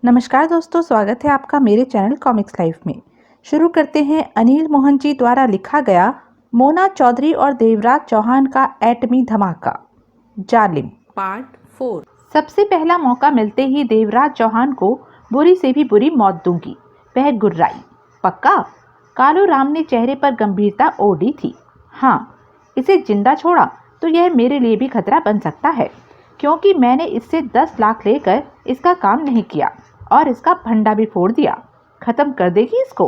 नमस्कार दोस्तों, स्वागत है आपका मेरे चैनल कॉमिक्स लाइफ में। शुरू करते हैं अनिल मोहन जी द्वारा लिखा गया मोना चौधरी और देवराज चौहान का एटमी धमाका जालिम पार्ट 4। सबसे पहला मौका मिलते ही देवराज चौहान को बुरी से भी बुरी मौत दूंगी, वह गुर्राई। पक्का? कालू राम ने चेहरे पर गंभीरता ओढ़ी थी। हाँ, इसे जिंदा छोड़ा तो यह मेरे लिए भी खतरा बन सकता है, क्योंकि मैंने इससे 10 लाख लेकर इसका काम नहीं किया और इसका फंडा भी फोड़ दिया। खत्म कर देगी इसको।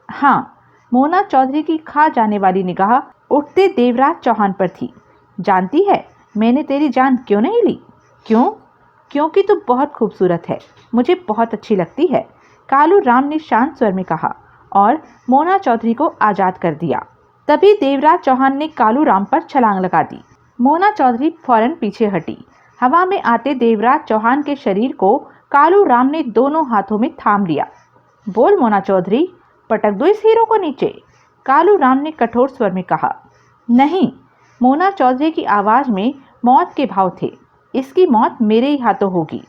हाँ, मोना चौधरी की खा जाने वाली निगाह उठते देवराज चौहान पर थी। जानती है मैंने तेरी जान क्यों नहीं ली? क्यों? क्योंकि तू बहुत खूबसूरत है, मुझे बहुत अच्छी लगती है, कालू राम ने शांत स्वर में कहा और मोना चौधरी को आज़ाद कर दिया। तभी देवराज चौहान ने कालू राम पर छलांग लगा दी। मोना चौधरी फौरन पीछे हटी। हवा में आते देवराज चौहान के शरीर को कालू राम ने दोनों हाथों में थाम लिया। बोल मोना चौधरी, पटक दो इस हीरो को नीचे, कालू राम ने कठोर स्वर में कहा। नहीं, मोना चौधरी की आवाज़ में मौत के भाव थे। इसकी मौत मेरे ही हाथों होगी।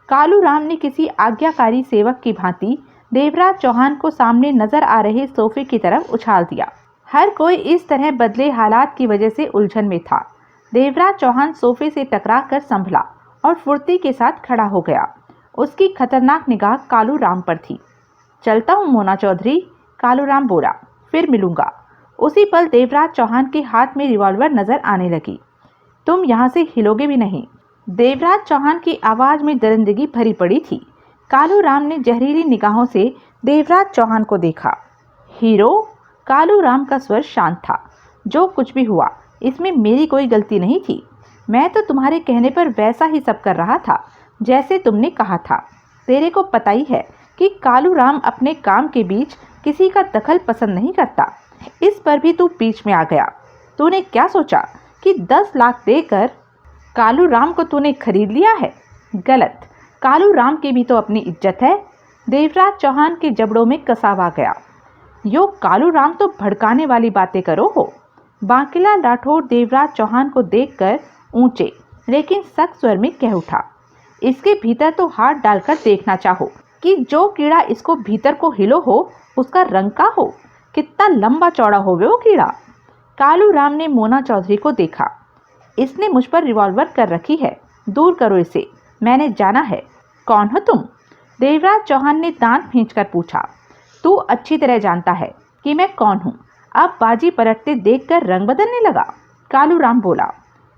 कालू राम ने किसी आज्ञाकारी सेवक की भांति देवराज चौहान को सामने नजर आ रहे सोफे की तरफ उछाल दिया। हर कोई इस तरह बदले हालात की वजह से उलझन में था। देवराज चौहान सोफे से टकरा कर संभला और फुर्ती के साथ खड़ा हो गया। उसकी खतरनाक निगाह कालू राम पर थी। चलता हूँ मोना चौधरी, कालू राम बोला, फिर मिलूंगा। उसी पल देवराज चौहान के हाथ में रिवॉल्वर नजर आने लगी। तुम यहाँ से हिलोगे भी नहीं। देवराज चौहान की आवाज़ में दरिंदगी भरी पड़ी थी। कालू राम ने जहरीली निगाहों से देवराज चौहान को देखा। हीरो? कालू राम का स्वर शांत था। जो कुछ भी हुआ इसमें मेरी कोई गलती नहीं थी। मैं तो तुम्हारे कहने पर वैसा ही सब कर रहा था जैसे तुमने कहा था। तेरे को पता ही है कि कालू राम अपने काम के बीच किसी का दखल पसंद नहीं करता। इस पर भी तू बीच में आ गया। तूने क्या सोचा कि 10 लाख देकर कालू राम को तूने खरीद लिया है? गलत। कालू राम की भी तो अपनी इज्जत है। देवराज चौहान के जबड़ों में कसाव आ गया। यो कालू राम तो भड़काने वाली बातें करो हो। बांकीलाल राठौर देवराज चौहान को देखकर ऊंचे लेकिन सख्त स्वर में कह उठा, इसके भीतर तो हाथ डालकर देखना चाहो कि जो कीड़ा इसको भीतर को हिलो हो उसका रंग का हो। कितना लंबा चौड़ा हो वो कीड़ा। कालू राम ने मोना चौधरी को देखा। इसने मुझ पर रिवॉल्वर कर रखी है, दूर करो इसे, मैंने जाना है। कौन हो तुम? देवराज चौहान ने दांत खींचकर पूछा। तू अच्छी तरह जानता है कि मैं कौन हूँ। अब बाजी पलटते देखकर रंग बदलने लगा। कालू राम बोला,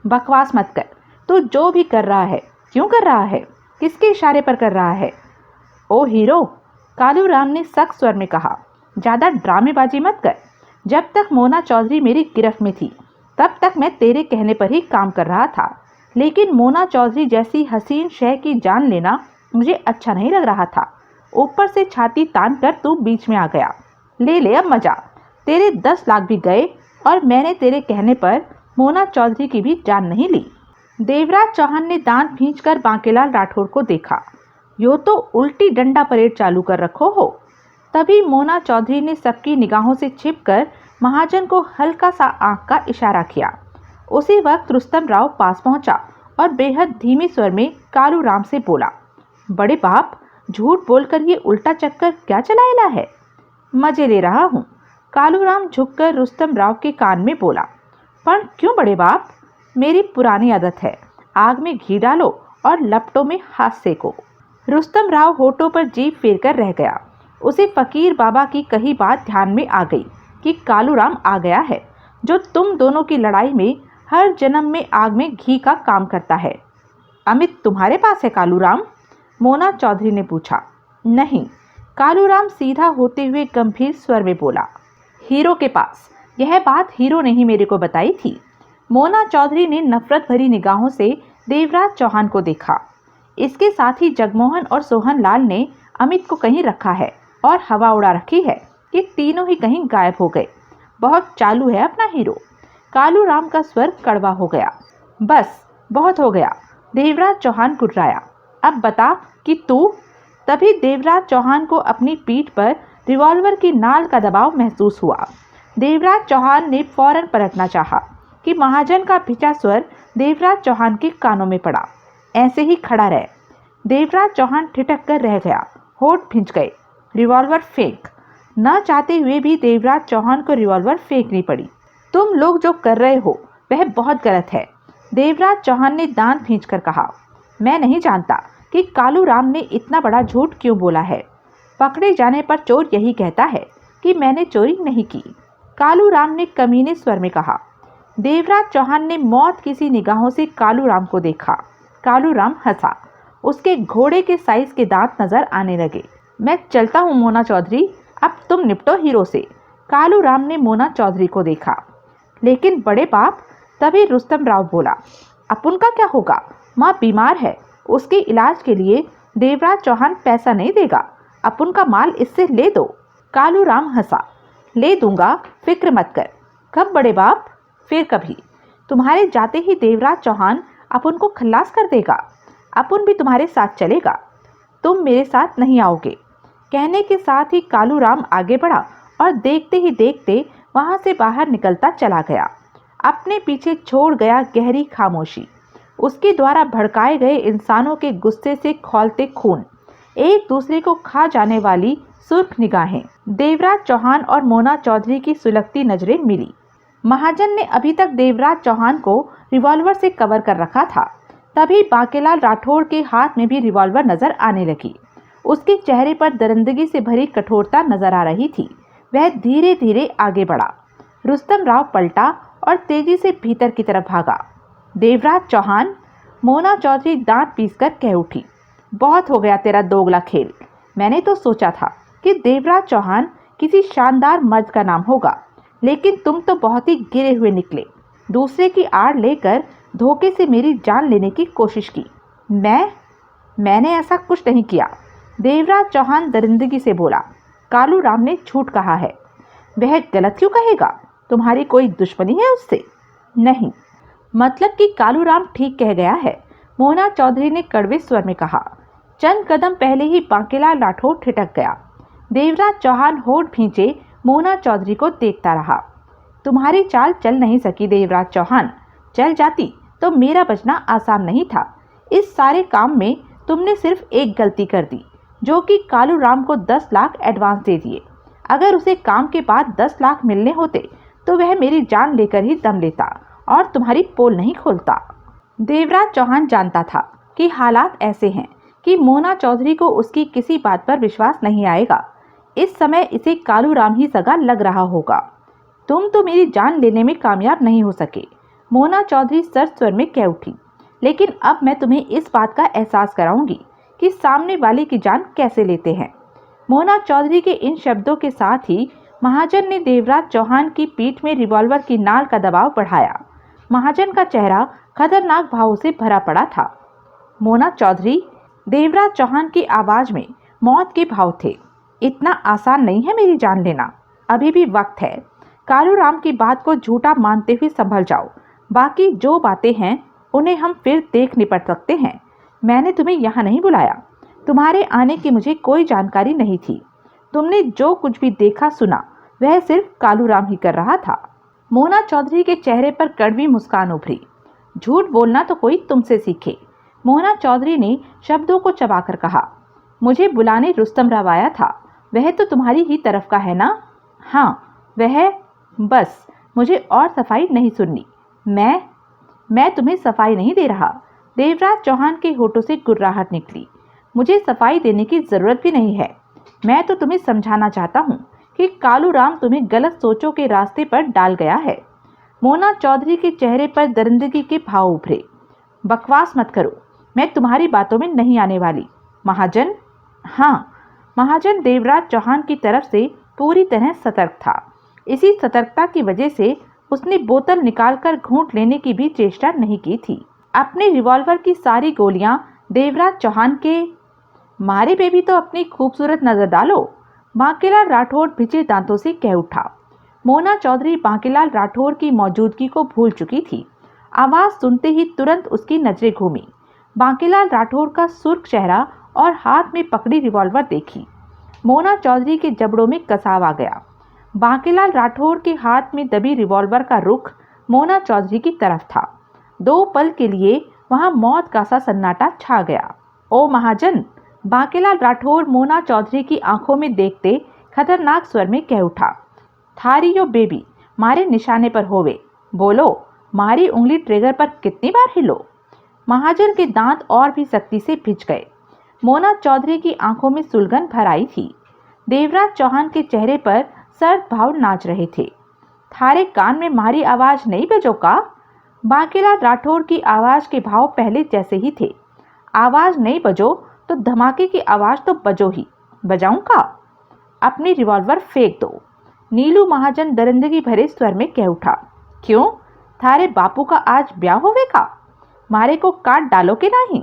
बकवास मत कर। तू जो भी कर रहा है क्यों कर रहा है? किसके इशारे पर कर रहा है? ओ हीरो, कालू राम ने सख्त स्वर में कहा, ज़्यादा ड्रामेबाजी मत कर। जब तक मोना चौधरी मेरी गिरफ्त में थी तब तक मैं तेरे कहने पर ही काम कर रहा था, लेकिन मोना चौधरी जैसी हसीन शह की जान लेना मुझे अच्छा नहीं लग रहा था। ऊपर से छाती तान कर तू बीच में आ गया। ले ले अब मजा। तेरे 10 लाख भी गए और मैंने तेरे कहने पर मोना चौधरी की भी जान नहीं ली। देवराज चौहान ने दांत खींचकर बांकीलाल राठौर को देखा। यो तो उल्टी डंडा परेड चालू कर रखो हो। तभी मोना चौधरी ने सबकी निगाहों से छिपकर महाजन को हल्का सा आंख का इशारा किया। उसी वक्त रुस्तम राव पास पहुंचा और बेहद धीमे स्वर में कालू राम से बोला, बड़े बाप, झूठ बोलकर ये उल्टा चक्कर क्या चलाएला है? मजे ले रहा हूँ। कालू राम झुककर रुस्तम राव के कान में बोला, पर क्यों बड़े बाप? मेरी पुरानी आदत है, आग में घी डालो और लपटों में हाथ सेको। रुस्तम राव होठों पर जीभ फेर कर रह गया। उसे फकीर बाबा की कही बात ध्यान में आ गई कि कालू राम आ गया है, जो तुम दोनों की लड़ाई में हर जन्म में आग में घी का काम करता है। अमित तुम्हारे पास है कालू राम? मोना चौधरी ने पूछा। नहीं, कालू राम सीधा होते हुए गंभीर स्वर में बोला, हीरो के पास। यह बात हीरो ने ही मेरे को बताई थी। मोना चौधरी ने नफरत भरी निगाहों से देवराज चौहान को देखा। इसके साथ ही जगमोहन और सोहन लाल ने अमित को कहीं रखा है और हवा उड़ा रखी है कि तीनों ही कहीं गायब हो गए। बहुत चालू है अपना हीरो। कालू राम का स्वर कड़वा हो गया। बस बहुत हो गया, देवराज चौहान गुर्राया। अब बता कि तू? तभी देवराज चौहान को अपनी पीठ पर रिवॉल्वर की नाल का दबाव महसूस हुआ। देवराज चौहान ने फौरन पलटना चाहा कि महाजन का भिचा स्वर देवराज चौहान के कानों में पड़ा। ऐसे ही खड़ा रह, देवराज चौहान ठिठक कर रह गया, होठ भींच गए। रिवॉल्वर फेंक। न चाहते हुए भी देवराज चौहान को रिवॉल्वर फेंकनी पड़ी। तुम लोग जो कर रहे हो वह बहुत गलत है, देवराज चौहान ने दांत खींचकर कहा। मैं नहीं जानता कि कालू राम ने इतना बड़ा झूठ क्यों बोला है। पकड़े जाने पर चोर यही कहता है कि मैंने चोरी नहीं की, कालू राम ने कमीने स्वर में कहा। देवराज चौहान ने मौत की सी निगाहों से कालू राम को देखा। कालू राम हंसा। उसके घोड़े के साइज के दांत नजर आने लगे। मैं चलता हूँ मोना चौधरी, अब तुम निपटो हीरो से, कालू राम ने मोना चौधरी को देखा। लेकिन बड़े बाप, तभी रुस्तम राव बोला, अपुन का क्या होगा? माँ बीमार है, उसके इलाज के लिए देवराज चौहान पैसा नहीं देगा, अपुन का माल इससे ले दो। कालू राम हंसा। ले दूंगा, फिक्र मत कर। कब बड़े बाप? फिर कभी। तुम्हारे जाते ही देवराज चौहान अपुन को खल्लास कर देगा, अपुन भी तुम्हारे साथ चलेगा, तुम मेरे साथ नहीं आओगे। कहने के साथ ही कालू राम आगे बढ़ा और देखते ही देखते वहां से बाहर निकलता चला गया। अपने पीछे छोड़ गया गहरी खामोशी, उसके द्वारा भड़काए गए इंसानों के गुस्से से खौलते खून, एक दूसरे को खा जाने वाली सुर्ख निगाहें। देवराज चौहान और मोना चौधरी की सुलगती नजरें मिली। महाजन ने अभी तक देवराज चौहान को रिवॉल्वर से कवर कर रखा था, तभी बांकेलाल राठौड़ के हाथ में भी रिवॉल्वर नजर आने लगी। उसके चेहरे पर दरिंदगी से भरी कठोरता नजर आ रही थी। वह धीरे धीरे आगे बढ़ा। रुस्तम राव पलटा और तेजी से भीतर की तरफ भागा। देवराज चौहान, मोना चौधरी दांत पीसकर कह उठी, बहुत हो गया तेरा दोगला खेल। मैंने तो सोचा था कि देवराज चौहान किसी शानदार मर्द का नाम होगा, लेकिन तुम तो बहुत ही गिरे हुए निकले। दूसरे की आड़ लेकर धोखे से मेरी जान लेने की कोशिश की। मैंने ऐसा कुछ नहीं किया, देवराज चौहान दरिंदगी से बोला। कालू राम ने झूठ कहा है। वह गलत क्यों कहेगा? तुम्हारी कोई दुश्मनी है उससे? नहीं, मतलब कि कालू राम ठीक कह गया है, मोना चौधरी ने कड़वे स्वर में कहा। चंद कदम पहले ही बांकेलाल राठौड़ ठिठक गया। देवराज चौहान होठ भींचे मोना चौधरी को देखता रहा। तुम्हारी चाल चल नहीं सकी देवराज चौहान, चल जाती तो मेरा बचना आसान नहीं था। इस सारे काम में तुमने सिर्फ एक गलती कर दी, जो कि कालू राम को 10 लाख एडवांस दे दिए। अगर उसे काम के बाद 10 लाख मिलने होते तो वह मेरी जान लेकर ही दम लेता और तुम्हारी पोल नहीं खोलता। देवराज चौहान जानता था कि हालात ऐसे हैं कि मोना चौधरी को उसकी किसी बात पर विश्वास नहीं आएगा। इस समय इसे कालू राम ही सगा लग रहा होगा। तुम तो मेरी जान लेने में कामयाब नहीं हो सके, मोना चौधरी सर्द स्वर में कह उठी। लेकिन अब मैं तुम्हें इस बात का एहसास कराऊंगी कि सामने वाले की जान कैसे लेते हैं। मोना चौधरी के इन शब्दों के साथ ही महाजन ने देवराज चौहान की पीठ में रिवॉल्वर की नाल का दबाव बढ़ाया। महाजन का चेहरा खतरनाक भावों से भरा पड़ा था। मोना चौधरी, देवराज चौहान की आवाज में मौत के भाव थे। इतना आसान नहीं है मेरी जान लेना, अभी भी वक्त है। कालू राम की बात को झूठा मानते हुए संभल जाओ, बाकी जो बातें हैं उन्हें हम फिर देख निपट सकते हैं। मैंने तुम्हें यहाँ नहीं बुलाया, तुम्हारे आने की मुझे कोई जानकारी नहीं थी। तुमने जो कुछ भी देखा सुना वह सिर्फ कालू राम ही कर रहा था। मोना चौधरी के चेहरे पर कड़वी मुस्कान उभरी। झूठ बोलना तो कोई तुमसे सीखे, मोना चौधरी ने शब्दों को चबाकर कहा। मुझे बुलाने रुस्तम राव आया था, वह तो तुम्हारी ही तरफ का है ना? हाँ वह, बस मुझे और सफाई नहीं सुननी। मैं तुम्हें सफाई नहीं दे रहा। देवराज चौहान के होठों से गुर्राहट निकली। मुझे सफाई देने की जरूरत भी नहीं है। मैं तो तुम्हें समझाना चाहता हूँ कि कालू राम तुम्हें गलत सोचों के रास्ते पर डाल गया है। मोना चौधरी के चेहरे पर दरिंदगी के भाव उभरे। बकवास मत करो, मैं तुम्हारी बातों में नहीं आने वाली। महाजन? हाँ, महाजन देवराज चौहान की तरफ से पूरी तरह सतर्क था। इसी सतर्कता की वजह से उसने बोतल निकालकर घूंट लेने की भी चेष्टा नहीं की थी। अपने रिवॉल्वर की सारी गोलियां देवराज चौहान के मारे पे भी तो अपनी खूबसूरत नजर डालो, बांकेलाल राठौड़ भिजे दांतों से कह उठा। मोना चौधरी बांकेलाल राठौड़ की मौजूदगी को भूल चुकी थी। आवाज सुनते ही तुरंत उसकी नजरें घूमी। बांकेलाल राठौड़ का सुर्ख चेहरा और हाथ में पकड़ी रिवॉल्वर देखी। मोना चौधरी के जबड़ों में कसाव आ गया। बांकेलाल राठौड़ के हाथ में दबी रिवॉल्वर का रुख मोना चौधरी की तरफ था। 2 पल के लिए वहां मौत का सा सन्नाटा छा गया। ओ महाजन, बांकेलाल राठौर मोना चौधरी की आंखों में देखते खतरनाक स्वर में कह उठा। थारी यो बेबी मारे निशाने पर होवे, बोलो मारी उंगली ट्रिगर पर कितनी बार हिलो। महाजन के दांत और भी सख्ती से भिज गए। मोना चौधरी की आंखों में सुलगन भर आई थी। देवराज चौहान के चेहरे पर सर्द भाव नाच रहे थे। थारे कान में मारी आवाज नहीं बजो का? बांकेलाल राठौर की आवाज के भाव पहले जैसे ही थे। आवाज नहीं बजो तो धमाके की आवाज तो बजो ही। बजाऊं का? अपनी रिवॉल्वर फेंक दो। नीलू महाजन दरिंदगी भरे स्वर में कह उठा। क्यों, थारे बापू का आज ब्याह होवेगा? मारे को काट डालो के नहीं?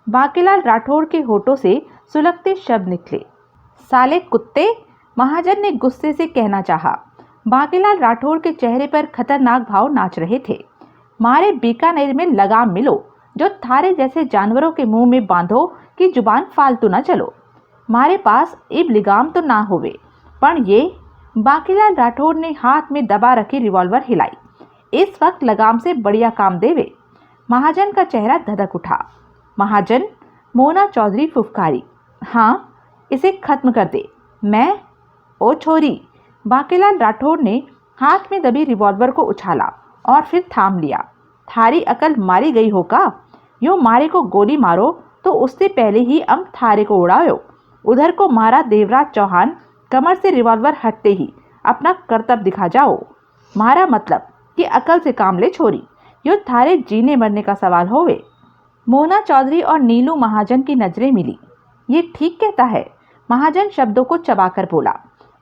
बांकेलाल राठौर के होठों से सुलगते शब्द निकले। साले कुत्ते, महाजन ने गुस्से से कहना चाहा। बांकेलाल राठौर के चेहरे पर खतरनाक भाव नाच रहे थे। मारे बीकानेर में लगाम मिलो, जो थारे जैसे जानवरों के मुंह में बांधो कि जुबान फालतू न चलो। मारे पास इब लिगाम तो ना होवे, पण ये। बांकेलाल राठौर ने हाथ में दबा रखी रिवॉल्वर हिलाई। इस वक्त लगाम से बढ़िया काम देवे। महाजन का चेहरा धधक उठा। महाजन, मोना चौधरी फुफकारी। हाँ, इसे खत्म कर दे। मैं? ओ छोरी। बांकेलाल राठौर ने हाथ में दबी रिवॉल्वर को उछाला और फिर थाम लिया। थारी अकल मारी गई हो का? यूं मारे को गोली मारो तो उससे पहले ही हम थारे को उड़ायो। उधर को मारा देवराज चौहान, कमर से रिवॉल्वर हटते ही अपना कर्तव्य दिखा जाओ। मारा मतलब कि अकल से काम ले छोरी, यो थारे जीने मरने का सवाल होवे। मोना चौधरी और नीलू महाजन की नजरें मिली। ये ठीक कहता है, महाजन शब्दों को चबाकर बोला।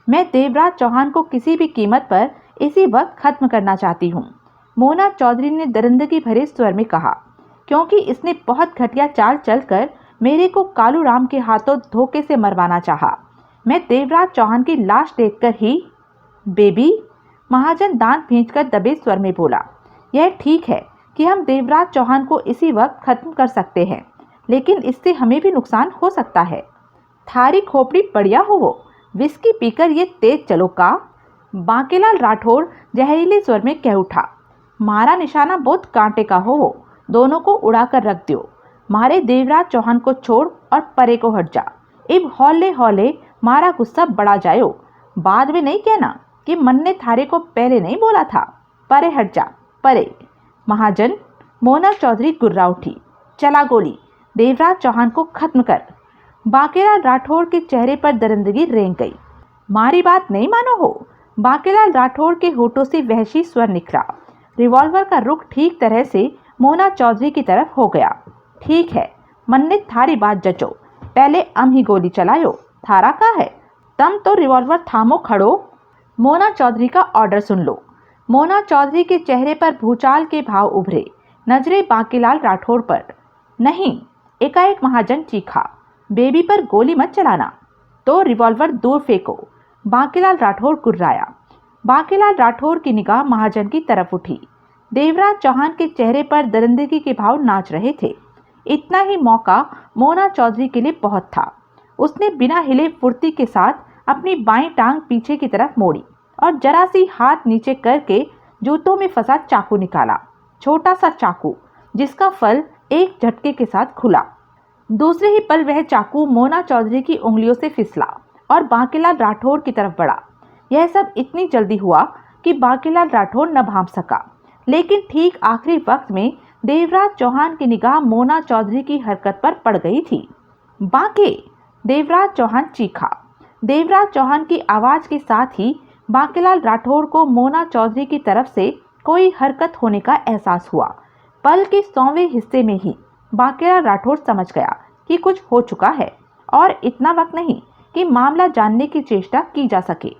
मैं देवराज चौहान को किसी भी कीमत पर इसी वक्त खत्म करना चाहती हूँ। मोना चौधरी ने दरिंदगी भरे स्वर में कहा, क्योंकि इसने बहुत घटिया चाल चलकर मेरे को कालू राम के हाथों धोखे से मरवाना चाहा। मैं देवराज चौहान की लाश देखकर ही। बेबी, महाजन दांत भींचकर दबे स्वर में बोला। यह ठीक है कि हम देवराज चौहान को इसी वक्त खत्म कर सकते हैं, लेकिन इससे हमें भी नुकसान हो सकता है। थारी खोपड़ी बढ़िया हो वो, विस्की पीकर ये तेज चलो का? बांकेलाल राठौर जहरीले स्वर में कह उठा। मारा निशाना बहुत कांटे का हो वो, दोनों को उड़ाकर रख दो। मारे देवराज चौहान को छोड़ और परे को हट जा। इब हौले हौले मारा गुस्सा बढ़ा जायो। बाद में नहीं कहना कि मन ने थारे को पहले नहीं बोला था। परे हट जा, परे। महाजन, मोना चौधरी गुर्रा उठी। चला गोली, देवराज चौहान को खत्म कर। बांकेलाल राठौर के चेहरे पर दरिंदगी रेंग गई। मारी बात नहीं मानो हो। बांकेलाल राठौर के होठों से वहशी स्वर निकला। रिवॉल्वर का रुख ठीक तरह से मोना चौधरी की तरफ हो गया। ठीक है, मन ने थारी बात जचो, पहले हम ही गोली चलायो। थारा का है? तम तो रिवॉल्वर थामो खड़ो। मोना चौधरी का ऑर्डर सुन लो। मोना चौधरी के चेहरे पर भूचाल के भाव उभरे। नजरें बांकेलाल राठौर पर। नहीं, एकाएक महाजन चीखा। बेबी पर गोली मत चलाना, तो रिवॉल्वर दूर फेंको। बांकेलाल राठौर गुर्राया। बांकेलाल राठौर की निगाह महाजन की तरफ उठी। देवराज चौहान के चेहरे पर दरिंदगी के भाव नाच रहे थे। इतना ही मौका मोना चौधरी के लिए बहुत था। उसने बिना हिले फुर्ती के साथ अपनी बाईं टांग पीछे की तरफ मोड़ी और जरा सी हाथ नीचे करके जूतों में फंसा चाकू निकाला। छोटा सा चाकू, जिसका फल एक झटके के साथ खुला। दूसरे ही पल वह चाकू मोना चौधरी की उंगलियों से फिसला और बांकेलाल राठौर की तरफ बढ़ा। यह सब इतनी जल्दी हुआ कि बांकेलाल राठौर न भांप सका, लेकिन ठीक आखिरी वक्त में देवराज चौहान की निगाह मोना चौधरी की हरकत पर पड़ गई थी। बांके! देवराज चौहान चीखा। देवराज चौहान की आवाज के साथ ही बांकेलाल राठौर को मोना चौधरी की तरफ से कोई हरकत होने का एहसास हुआ। पल के 100वें हिस्से में ही बांकेलाल राठौर समझ गया कि कुछ हो चुका है और इतना वक्त नहीं कि मामला जानने की चेष्टा की जा सके।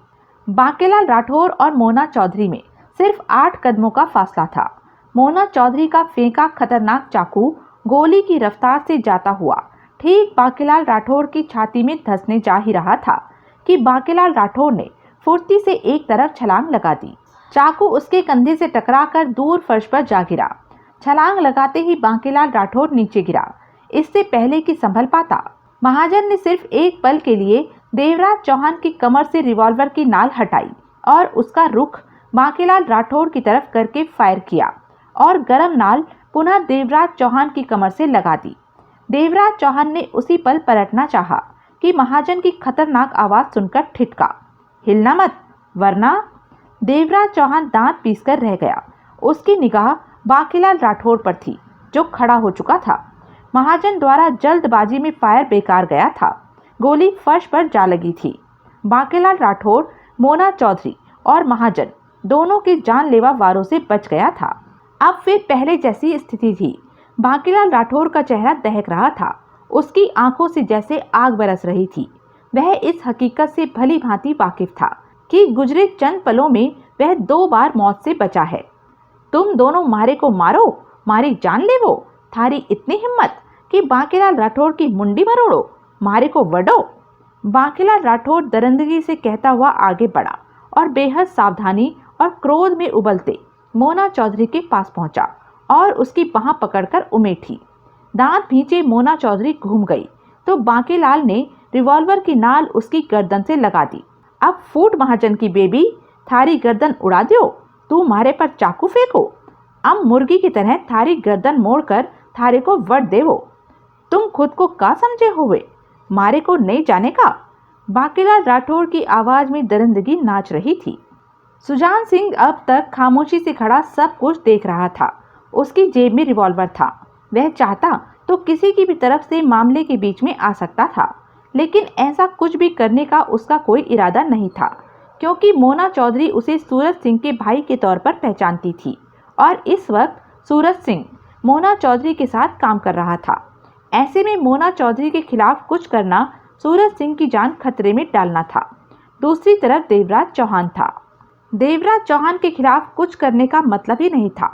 बांकेलाल राठौर और मोना चौधरी में सिर्फ 8 कदमों का फासला था। मोना चौधरी का फेंका खतरनाक चाकू गोली की रफ्तार से जाता हुआ ठीक बांकेलाल राठौर की छाती में धंसने जा ही रहा था कि बांकेलाल राठौर ने फुर्ती से एक तरफ छलांग लगा दी। चाकू उसके कंधे से टकराकर दूर फर्श पर जा गिरा। छलांग लगाते ही बांकेलाल राठौर नीचे गिरा, इससे पहले कि संभल पाता। महाजन ने सिर्फ एक पल के लिए देवराज चौहान की कमर से रिवॉल्वर की नाल हटाई और उसका रुख बांकेलाल राठौर की तरफ करके फायर किया और गरम नाल पुनः देवराज चौहान की कमर से लगा दी। देवराज चौहान ने उसी पल पलटना चाहा कि महाजन की खतरनाक आवाज सुनकर ठिठका, हिलना मत वरना। देवराज चौहान दांत पीसकर रह गया। उसकी निगाह बांकीलाल राठौर पर थी जो खड़ा हो चुका था। महाजन द्वारा जल्दबाजी में फायर बेकार गया था। गोली फर्श पर जा लगी थी। बांकीलाल राठौर, मोना चौधरी और महाजन दोनों के जानलेवा वारों से बच गया था। अब फिर पहले जैसी स्थिति थी। बांकीलाल राठौर का चेहरा दहक रहा था। उसकी आंखों से जैसे आग बरस रही थी। वह इस हकीकत से भली भांति वाकिफ था कि गुजरे चंद पलों में वह 2 बार मौत से बचा है। तुम दोनों मारे को मारो, मारी जान ले वो। थारी इतनी हिम्मत कि बांकीलाल राठौर की मुंडी मरोड़ो, मारे को वडो। बांकीलाल राठौर दरिंदगी से कहता हुआ आगे बढ़ा और बेहद सावधानी और क्रोध में उबलते मोना चौधरी के पास पहुंचा और उसकी बाह पकड़कर उमेठी। दांत भींचे मोना चौधरी घूम गई तो बांकीलाल ने रिवॉल्वर की नाल उसकी गर्दन से लगा दी। अब फूट महाजन की बेबी, थारी गर्दन उड़ा दियो, तू मारे पर चाकू फेंको। अब मुर्गी की तरह थारी गर्दन मोड़कर थारे को वट देवो। तुम खुद को का समझे हुए, मारे को नहीं जाने का। बांकीलाल राठौर की आवाज में दरिंदगी नाच रही थी। सुजान सिंह अब तक खामोशी से खड़ा सब कुछ देख रहा था। उसकी जेब में रिवॉल्वर था। वह चाहता तो किसी की भी तरफ से मामले के बीच में आ सकता था, लेकिन ऐसा कुछ भी करने का उसका कोई इरादा नहीं था, क्योंकि मोना चौधरी उसे सूरज सिंह के भाई के तौर पर पहचानती थी और इस वक्त सूरज सिंह मोना चौधरी के साथ काम कर रहा था। ऐसे में मोना चौधरी के खिलाफ कुछ करना सूरज सिंह की जान खतरे में डालना था। दूसरी तरफ देवराज चौहान था। देवराज चौहान के खिलाफ कुछ करने का मतलब ही नहीं था,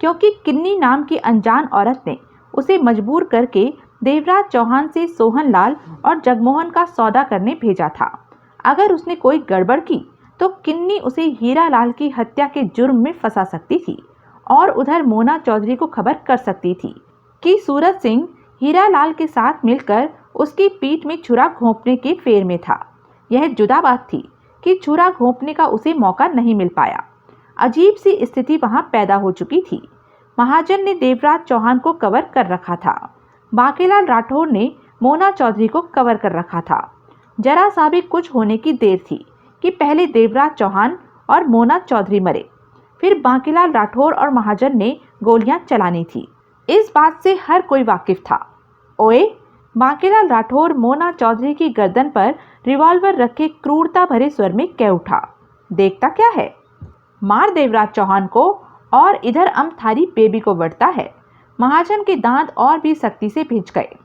क्योंकि किन्नी नाम की अनजान औरत ने उसे मजबूर करके देवराज चौहान से सोहन लाल और जगमोहन का सौदा करने भेजा था। अगर उसने कोई गड़बड़ की तो किन्नी उसे हीरा लाल की हत्या के जुर्म में फंसा सकती थी और उधर मोना चौधरी को खबर कर सकती थी कि सूरज सिंह हीरा लाल के साथ मिलकर उसकी पीठ में छुरा घोंपने के फेर में था। यह जुदा बात थी कि छुरा घोंपने का उसे मौका नहीं मिल पाया। अजीब सी स्थिति वहां पैदा हो चुकी थी। महाजन ने देवराज चौहान को कवर कर रखा था। बांकीलाल राठौर ने मोना चौधरी को कवर कर रखा था। जरा सा भी कुछ होने की देर थी कि पहले देवराज चौहान और मोना चौधरी मरे, फिर बांकीलाल राठौर और महाजन ने गोलियां चलानी थी। इस बात से हर कोई वाकिफ था। ओए, बांकीलाल राठौर मोना चौधरी की गर्दन पर रिवॉल्वर रखे क्रूरता भरे स्वर में कह उठा, देखता क्या है, मार देवराज चौहान को और इधर थारी बेबी को वटता है। महाजन के दांत और भी सख्ती से भिंच गए।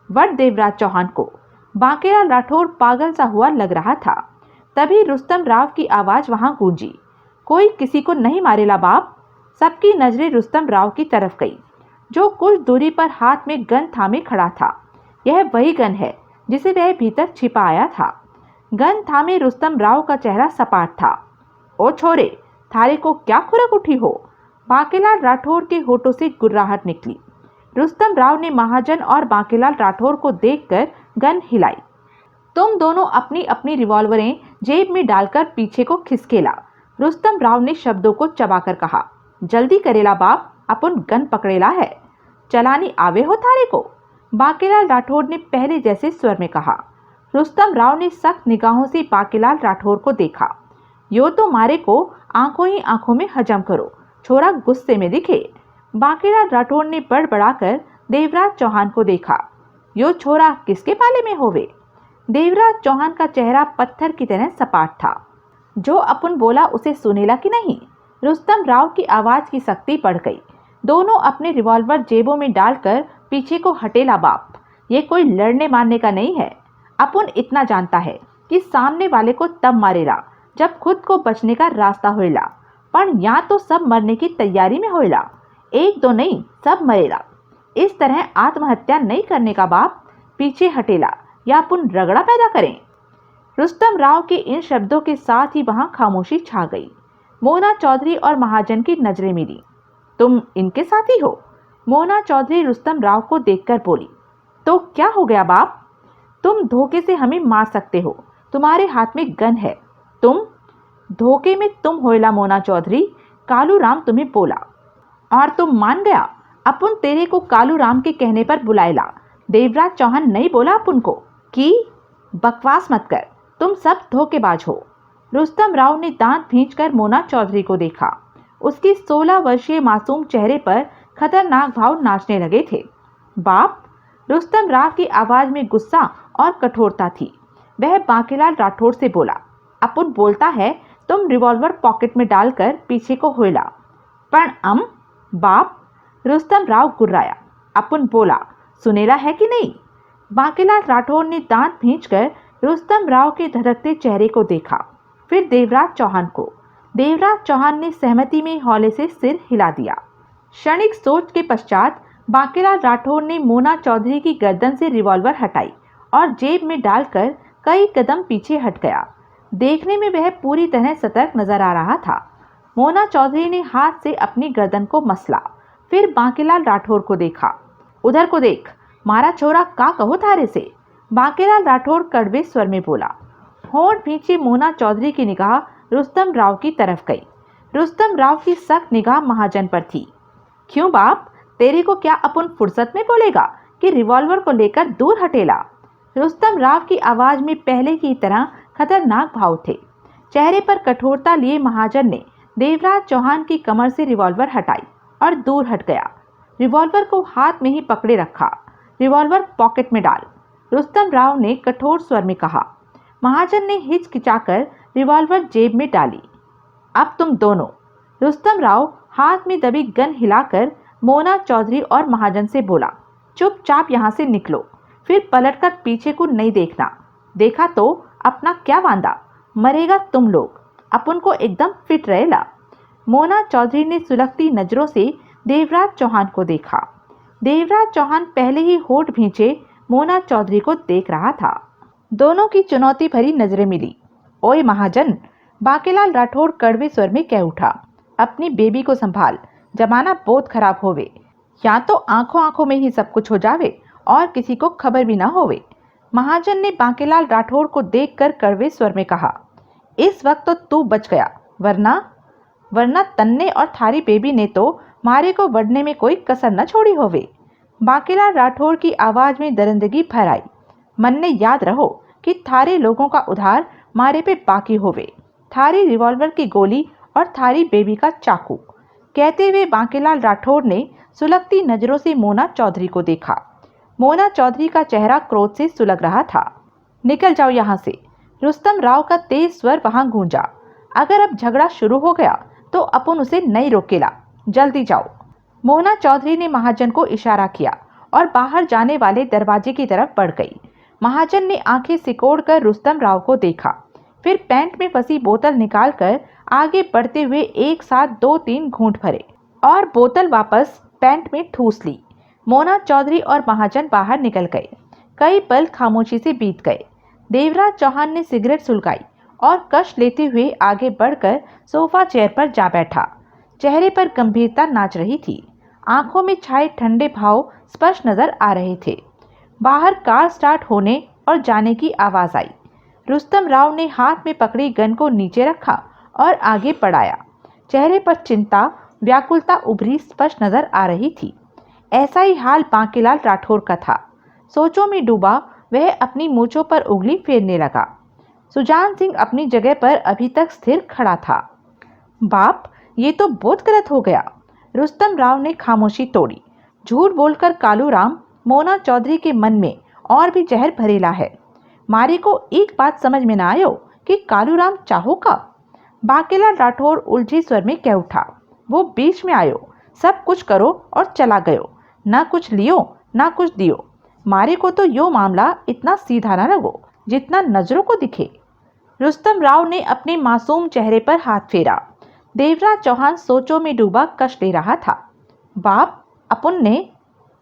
वट देवराज चौहान को। बांकीलाल राठौर पागल सा हुआ लग रहा था। तभी रुस्तम राव की आवाज वहां गूंजी, कोई किसी को नहीं मारेला बाप। सबकी नजरें रुस्तम राव की तरफ गई, जो कुछ दूरी पर हाथ में गन थामे खड़ा था। यह वही गन है जिसे वह भीतर छिपा आया था। गन थामे रुस्तम राव का चेहरा सपाट था। ओ छोरे, थारे को क्या खुरक उठी हो? बांकीलाल राठौर के होठों से गुर्राहट निकली। रुस्तम राव ने महाजन और बांकीलाल राठौर को देखकर गन हिलाई। तुम दोनों अपनी अपनी रिवॉल्वरें जेब में डालकर पीछे को खिसकेला। रुस्तम राव ने शब्दों को चबाकर कहा, जल्दी करेला बाप, अपन गन पकड़ेला है, चलानी आवे हो थारे को। बांकीलाल राठौर ने पहले जैसे स्वर में कहा। रुस्तम राव ने सख्त निगाहों से बांकीलाल राठौर को देखा। यो तो मारे को आंखों ही आंखों में हजम करो, छोरा गुस्से में दिखे। बांकीलाल राठौर ने बड़बड़ाकर देवराज चौहान को देखा। यो छोरा किसके पाले में होवे? देवराज चौहान का चेहरा पत्थर की तरह सपाट था। जो अपन बोला उसे सुनेला कि नहीं? रुस्तम राव की आवाज की सख्ती बढ़ गई। दोनों अपने रिवॉल्वर जेबों में डालकर पीछे को हटेला बाप। ये कोई लड़ने मारने का नहीं है। अपन इतना जानता है कि सामने वाले को तब मारेला जब खुद को बचने का रास्ता होएला, पर यहाँ तो सब मरने की तैयारी में होएला। एक दो नहीं, सब मरेला। इस तरह आत्महत्या नहीं करने का बाप, पीछे हटेला या अपन रगड़ा पैदा करें। रुस्तम राव के इन शब्दों के साथ ही वहां खामोशी छा गई। मोना चौधरी और महाजन की नजरें मिली। तुम इनके साथी हो? मोना चौधरी रुस्तम राव को देखकर बोली। तो क्या हो गया बाप? तुम धोखे से हमें मार सकते हो, तुम्हारे हाथ में गन है। तुम धोखे में तुम होइला मोना चौधरी, कालू राम तुम्हें बोला और तुम मान गया। अपन तेरे को कालू राम के कहने पर बुलाएला। देवराज चौहान नहीं बोला अपन को कि बकवास मत कर, तुम सब धोखेबाज हो। रुस्तम राव ने दांत भींचकर मोना चौधरी को देखा। उसकी 16 वर्षीय मासूम चेहरे पर खतरनाक भाव नाचने लगे थे। बाप! रुस्तम राव की आवाज में गुस्सा और कठोरता थी। वह बांकेलाल राठौड़ से बोला, अपन बोलता है तुम रिवॉल्वर पॉकेट में डालकर पीछे को हिला। पण बाप! रुस्तम राव गुर्राया। अपन बोला सुनेला है कि नहीं? बांकेलाल राठौड़ ने दांत भींचकर रुस्तम राव के धड़कते चेहरे को देखा, फिर देवराज चौहान को। देवराज चौहान ने सहमति में हौले से सिर हिला दिया। क्षणिक सोच के पश्चात बांकेलाल राठौड़ ने मोना चौधरी की गर्दन से रिवॉल्वर हटाई और जेब में डालकर कई कदम पीछे हट गया। देखने में वह पूरी तरह सतर्क नजर आ रहा था। मोना चौधरी ने हाथ से अपनी गर्दन को मसला, फिर बांकेलाल राठौड़ को देखा। उधर को देख, मारा छोरा का कहो थारे से? बांकेलाल राठौड़ कड़वे स्वर में बोला। होंठ भींचे मोना चौधरी की निगाह रुस्तम राव की तरफ गई। रुस्तम राव की सख्त निगाह महाजन पर थी। क्यों बाप, तेरे को क्या अपन फुर्सत में बोलेगा कि रिवॉल्वर को लेकर दूर हटेला? रुस्तम राव की आवाज में पहले की तरह खतरनाक भाव थे। चेहरे पर कठोरता लिए महाजन ने देवराज चौहान की कमर से रिवॉल्वर हटाई और दूर हट गया। रिवॉल्वर को हाथ में ही पकड़े रखा। रिवॉल्वर पॉकेट में डाल, रुस्तम राव ने कठोर स्वर में कहा। महाजन ने हिचकिचाकर रिवॉल्वर जेब में डाली। अब तुम दोनों, रुस्तम राव हाथ में दबी गन हिलाकर मोना चौधरी और महाजन से बोला, चुपचाप यहाँ से निकलो, फिर पलटकर पीछे को नहीं देखना। देखा तो अपना क्या वांदा, मरेगा तुम लोग। अपन को एकदम फिट रहेला। मोना चौधरी ने सुलगती नजरों से देवराज चौहान को देखा। देवराज चौहान पहले ही होठ भींचे मोना चौधरी को देख रहा था। दोनों की चुनौती भरी नजरें मिली। ओए महाजन, बांकेलाल राठौड़ कड़वे स्वर में कह उठा, अपनी बेबी को संभाल, जमाना बहुत खराब होवे। या तो आंखों आंखों में ही सब कुछ हो जावे और किसी को खबर भी ना होवे। महाजन ने बांकेलाल राठौड़ को देखकर कड़वे स्वर में कहा, इस वक्त तो तू बच गया, वरना तन्ने और थारी बेबी ने तो मारे को बढ़ने में कोई कसर न छोड़ी होवे। बांकेलाल राठौड़ की आवाज में दरिंदगी भर आई। मन ने याद रहो कि थारे लोगों का उधार मारे पे बाकी होवे। थारी रिवॉल्वर की गोली और थारी बेबी का चाकू। कहते हुए बांकेलाल राठौड़ ने सुलगती नजरों से मोना चौधरी को देखा। मोना चौधरी का चेहरा क्रोध से सुलग रहा था। निकल जाओ यहाँ से, रुस्तम राव का तेज स्वर वहां गूंजा। अगर अब झगड़ा शुरू हो गया तो अपन उसे नहीं रोकेला, जल्दी जाओ। मोना चौधरी ने महाजन को इशारा किया और बाहर जाने वाले दरवाजे की तरफ बढ़ गई। महाजन ने आंखें सिकोड़कर रुस्तम राव को देखा, फिर पैंट में फंसी बोतल निकालकर आगे बढ़ते हुए एक साथ 2-3 घूंट भरे और बोतल वापस पैंट में ठूस ली। मोना चौधरी और महाजन बाहर निकल गए। कई पल खामोशी से बीत गए। देवराज चौहान ने सिगरेट सुलगाई और कश लेते हुए आगे बढ़कर सोफा चेयर पर जा बैठा। चेहरे पर गंभीरता नाच रही थी। आंखों में छाए ठंडे भाव स्पष्ट नजर आ रहे थे। बाहर कार स्टार्ट होने और जाने की आवाज आई। रुस्तम राव ने हाथ में पकड़ी गन को नीचे रखा और आगे बढ़ाया। चेहरे पर चिंता, व्याकुलता उभरी स्पष्ट नजर आ रही थी। ऐसा ही हाल बांकेलाल राठौड़ का था। सोचों में डूबा वह अपनी मूंछों पर उंगली फेरने लगा। सुजान सिंह अपनी जगह पर अभी तक स्थिर खड़ा था। बाप, ये तो बहुत गलत हो गया। रुस्तम राव ने खामोशी तोड़ी। झूठ बोलकर कालूराम मोना चौधरी के मन में और भी जहर भरेला है। मारे को एक बात समझ में न आयो कि कालूराम चाहो का। बांकेलाल राठौड़ उलझे स्वर में कह उठा, वो बीच में आयो, सब कुछ करो और चला गयो, ना कुछ लियो ना कुछ दियो। मारे को तो यो मामला इतना सीधा ना लगो जितना नजरों को दिखे। रुस्तम राव ने अपने मासूम चेहरे पर हाथ फेरा। देवराज चौहान सोचों में डूबा कश ले रहा था। बाप, अपन ने,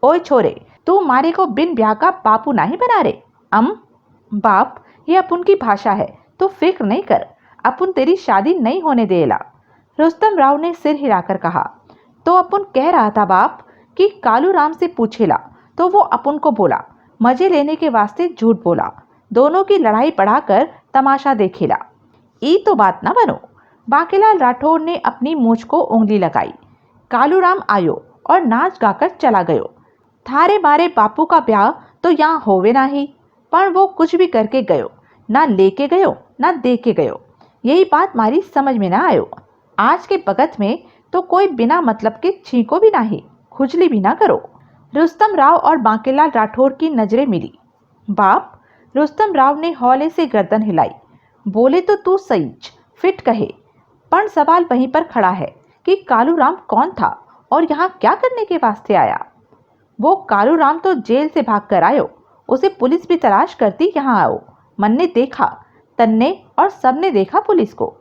ओए छोरे, तू मारे को बिन ब्याह का बापू नहीं बना रे। बाप, ये अपन की भाषा है, तो फिक्र नहीं कर, अपन तेरी शादी नहीं होने देला। रुस्तम राव ने सिर हिलाकर कहा। तो अपन कह रहा था बाप कि कालूराम से पूछेला तो वो अपन को बोला, मजे लेने के वास्ते झूठ बोला, दोनों की लड़ाई बढ़ाकर तमाशा देखेला। ई तो बात ना बनो। बांकेलाल राठौड़ ने अपनी मूंछ को उंगली लगाई। कालूराम आयो और नाच गाकर चला गयो। थारे मारे बापू का ब्याह तो तो यहाँ होवे नाही, पण वो कुछ भी करके गयो, ना लेके गयो ना दे के गयो। यही बात मारी समझ में ना आयो। आज के बगत में तो कोई बिना मतलब के छींको भी नाही, खुजली भी ना करो। रुस्तम राव और बांकेलाल राठौर की नजरें मिली। बाप, रुस्तम राव ने हौले से गर्दन हिलाई। बोले तो तू सहीच फिट कहे, पर सवाल वहीं पर खड़ा है कि कालूराम कौन था और यहाँ क्या करने के वास्ते आया। वो कालूराम तो जेल से भाग कर आयो, उसे पुलिस भी तलाश करती यहाँ आओ। मन ने देखा, तन्ने और सबने देखा पुलिस को।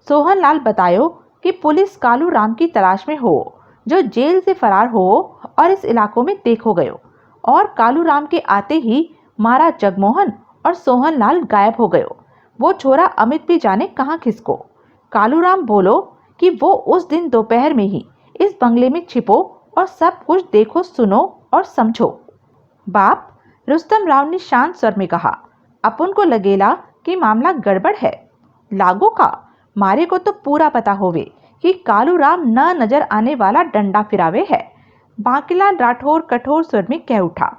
सोहनलाल बतायो कि पुलिस कालूराम की तलाश में हो, जो जेल से फरार हो और इस इलाकों में देखो गयो, और कालूराम के आते ही मारा जगमोहन और सोहनलाल गायब हो गयो। वो छोरा अमित भी जाने कहाँ खिसको। कालूराम बोलो कि वो उस दिन दोपहर में ही इस बंगले में छिपो और सब कुछ देखो, सुनो और समझो। बाप, रुस्तम राव ने शांत स्वर में कहा, अपन को लगेला कि मामला गड़बड़ है। लागो का मारे को तो पूरा पता होवे कि कालूराम न नजर आने वाला डंडा फिरावे है। बांकेलाल राठौर कठोर स्वर में कह उठा,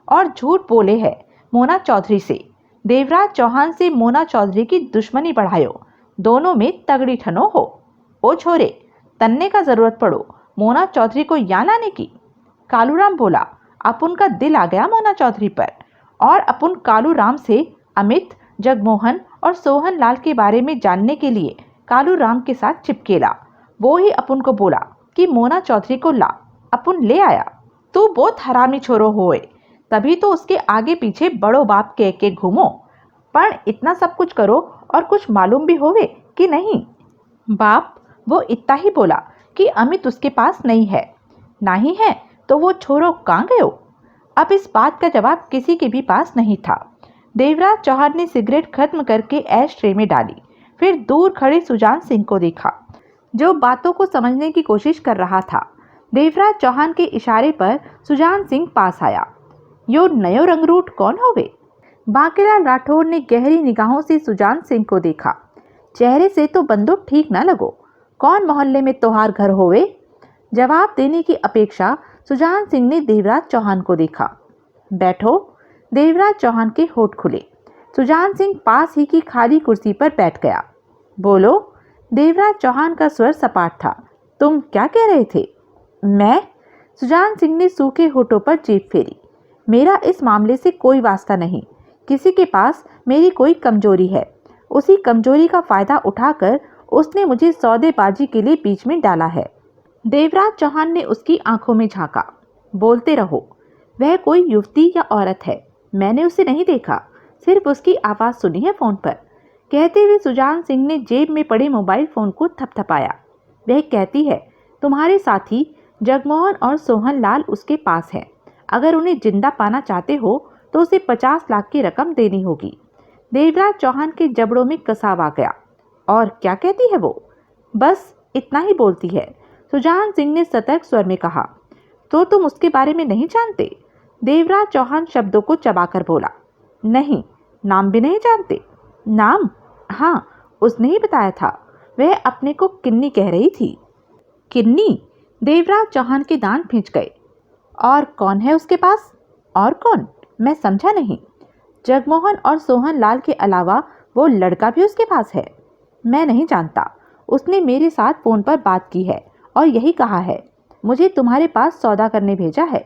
और झूठ बोले है मोना चौधरी से। देवराज चौहान से मोना चौधरी की दुश्मनी बढ़ायो, दोनों में तगड़ी ठनो हो। ओ छोरे, तन्ने का जरूरत पड़ो मोना चौधरी को यहाँ लाने की। कालूराम बोला, अपुन का दिल आ गया मोना चौधरी पर, और अपुन कालूराम से अमित, जगमोहन और सोहनलाल के बारे में जानने के लिए कालूराम के साथ चिपकेला। वो ही अपुन को बोला कि मोना चौधरी को ला। अपुन ले आया। तू बहुत हरामी छोरो होए, तभी तो उसके आगे पीछे बड़ो बाप कह के घूमो। पर इतना सब कुछ करो और कुछ मालूम भी होवे कि नहीं। बाप, वो इतना ही बोला कि अमित उसके पास नहीं है। नहीं है तो वो छोरो कहाँ गयो। अब इस बात का जवाब किसी के भी पास नहीं था। देवराज चौहान ने सिगरेट खत्म करके ऐश ट्रे में डाली, फिर दूर खड़े सुजान सिंह को देखा, जो बातों को समझने की कोशिश कर रहा था। देवराज चौहान के इशारे पर सुजान सिंह पास आया। यो नयो रंगरूट कौन होवे? बांकेलाल राठौर ने गहरी निगाहों से सुजान सिंह को देखा। चेहरे से तो बंदो ठीक ना लगो, कौन मोहल्ले में तोहार घर होवे? जवाब देने की अपेक्षा सुजान सिंह ने देवराज चौहान को देखा। बैठो। देवराज चौहान के होठ खुले। सुजान सिंह पास ही की खाली कुर्सी पर बैठ गया। बोलो। देवराज चौहान का स्वर सपाट था। तुम क्या कह रहे थे? मैं? सुजान सिंह ने सूखे होठों पर जीभ फेरी। मेरा इस मामले से कोई वास्ता नहीं। किसी के पास मेरी कोई कमजोरी है, उसी कमजोरी का फायदा उठाकर उसने मुझे सौदेबाजी के लिए बीच में डाला है। देवराज चौहान ने उसकी आंखों में झांका। बोलते रहो। वह कोई युवती या औरत है, मैंने उसे नहीं देखा, सिर्फ उसकी आवाज़ सुनी है फ़ोन पर। कहते हुए सुजान सिंह ने जेब में पड़े मोबाइल फ़ोन को थपथपाया। वह कहती है तुम्हारे साथी जगमोहन और सोहनलाल उसके पास है। अगर उन्हें जिंदा पाना चाहते हो तो उसे 50 लाख की रकम देनी होगी। देवराज चौहान के जबड़ों में कसाव आ गया। और क्या कहती है वो? बस इतना ही बोलती है। सुजान सिंह ने सतर्क स्वर में कहा। तो तुम उसके बारे में नहीं जानते? देवराज चौहान शब्दों को चबाकर बोला। नहीं, नाम भी नहीं जानते। नाम? हाँ, उसने ही बताया था। वह अपने को किन्नी कह रही थी। किन्नी? देवराज चौहान के दांत भींच गए। और कौन है उसके पास? और कौन? मैं समझा नहीं। जगमोहन और सोहनलाल के अलावा वो लड़का भी उसके पास है? मैं नहीं जानता। उसने मेरे साथ फ़ोन पर बात की है और यही कहा है मुझे तुम्हारे पास सौदा करने भेजा है।